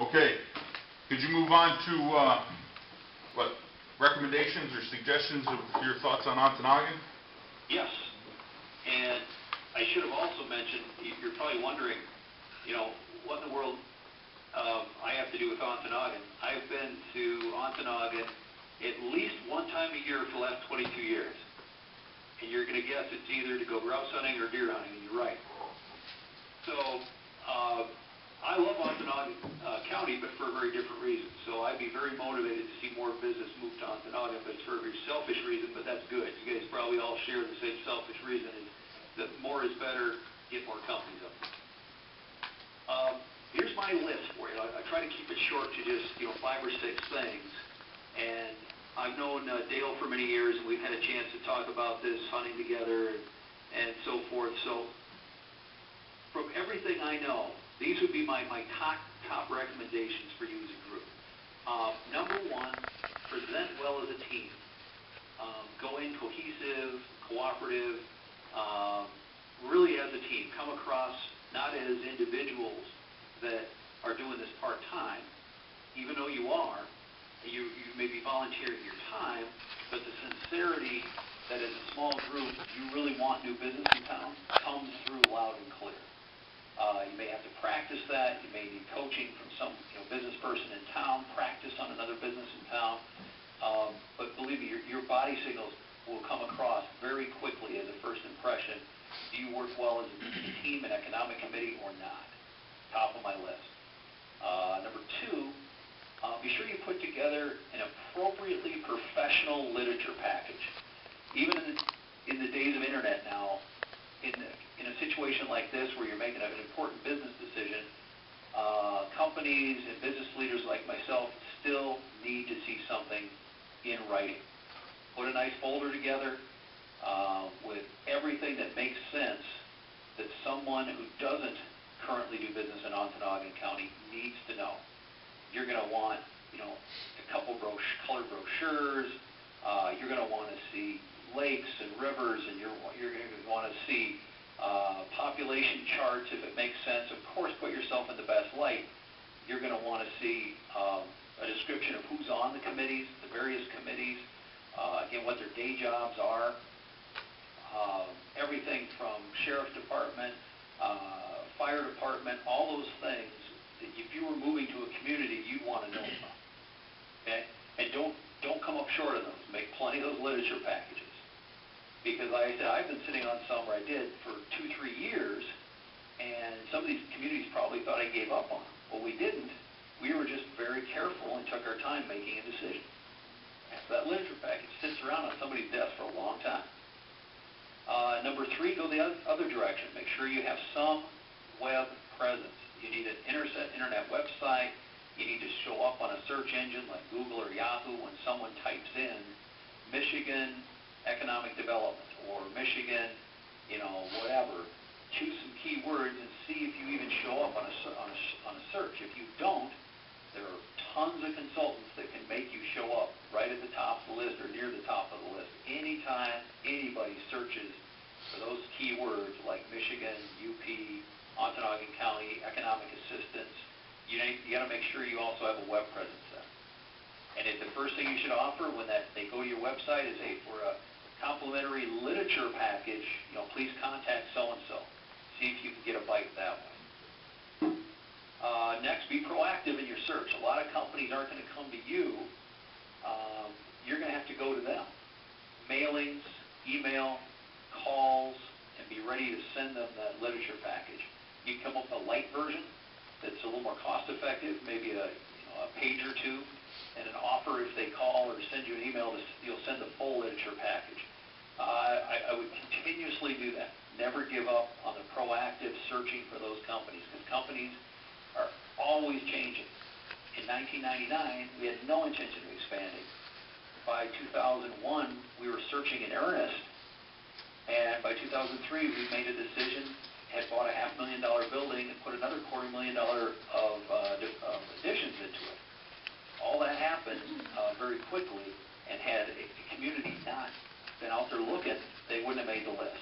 Okay, could you move on to, what, recommendations or suggestions of your thoughts on Ontonagon? Yes, and I should have also mentioned, you're probably wondering, what in the world I have to do with Ontonagon. I've been to Ontonagon at least one time a year for the last 22 years. And you're going to guess it's either to go grouse hunting or deer hunting, and you're right. So, I love Ontonagon County, but for a very different reason. So I'd be very motivated to see more business move to Ontonagon, but it's for a very selfish reason, but that's good. You guys probably all share the same selfish reason, is that more is better, get more companies up there. Here's my list for you. I try to keep it short to just, 5 or 6 things. And I've known Dale for many years, and we've had a chance to talk about this, hunting together, and so forth. So, from everything I know, these would be my top recommendations for you as a group. Number 1, present well as a team. Go in cohesive, cooperative, really as a team. Come across not as individuals that are doing this part-time, even though you are. You may be volunteering your time, but the sincerity that as a small group you really want new business in town comes through loud and clear. You may have to practice that. You may need coaching from some business person in town, practice on another business in town. But believe me, your body signals will come across very quickly as a first impression. Do you work well as a team and economic committee or not? Top of my list. Number 2, be sure you put together an appropriately professional literature package. Even in the days of internet now, in a situation like this where you're making an important business decision, companies and business leaders like myself still need to see something in writing. Put a nice folder together with everything that makes sense that someone who doesn't currently do business in Ontonagon County needs to know. You're going to want, a couple colored brochures. You're going to want to see lakes and rivers, and you're going to want to see population charts if it makes sense. Of course, put yourself in the best light. You're going to want to see a description of who's on the committees, the various committees, again, what their day jobs are, everything from sheriff's department, fire department, all those things that if you were moving to a community, you'd want to know about. Okay? And don't come up short of those. Make plenty of those literature packages. Because like I said, I've been sitting on some where I did for 2-3 years, and some of these communities probably thought I gave up on them. Well, we didn't. We were just very careful and took our time making a decision. And so that literature package sits around on somebody's desk for a long time. Number 3, go the other direction. Make sure you have some web presence. You need an internet website. You need to show up on a search engine like Google or Yahoo when someone types in Michigan economic development or Michigan, whatever. Choose some keywords and see if you even show up on a search. If you don't, there are tons of consultants that can make you show up right at the top of the list or near the top of the list. Anytime anybody searches for those keywords like Michigan, UP, Ontonagon County, economic assistance, you got to make sure you also have a web presence there. And if the first thing you should offer when they go to your website is, hey, for a complimentary literature package, please contact so-and-so. See if you can get a bite that way. Next, be proactive in your search. A lot of companies aren't going to come to you. You're going to have to go to them. Mailings, email, calls, and be ready to send them that literature package. You can come up with a light version that's a little more cost-effective, maybe a page or 2, and an offer if they call or send you an email, you'll send the full literature package. I would continuously do that. Never give up on the proactive searching for those companies, because companies are always changing. In 1999, we had no intention of expanding. By 2001, we were searching in earnest, and by 2003, we made a decision, had bought a $500,000 building and put another $250,000 of additions into it. All that happened very quickly, and had a community not been out there looking, they wouldn't have made the list.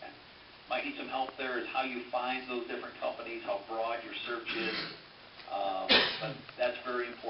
Okay. Might need some help there is how you find those different companies, how broad your search is. That's very important.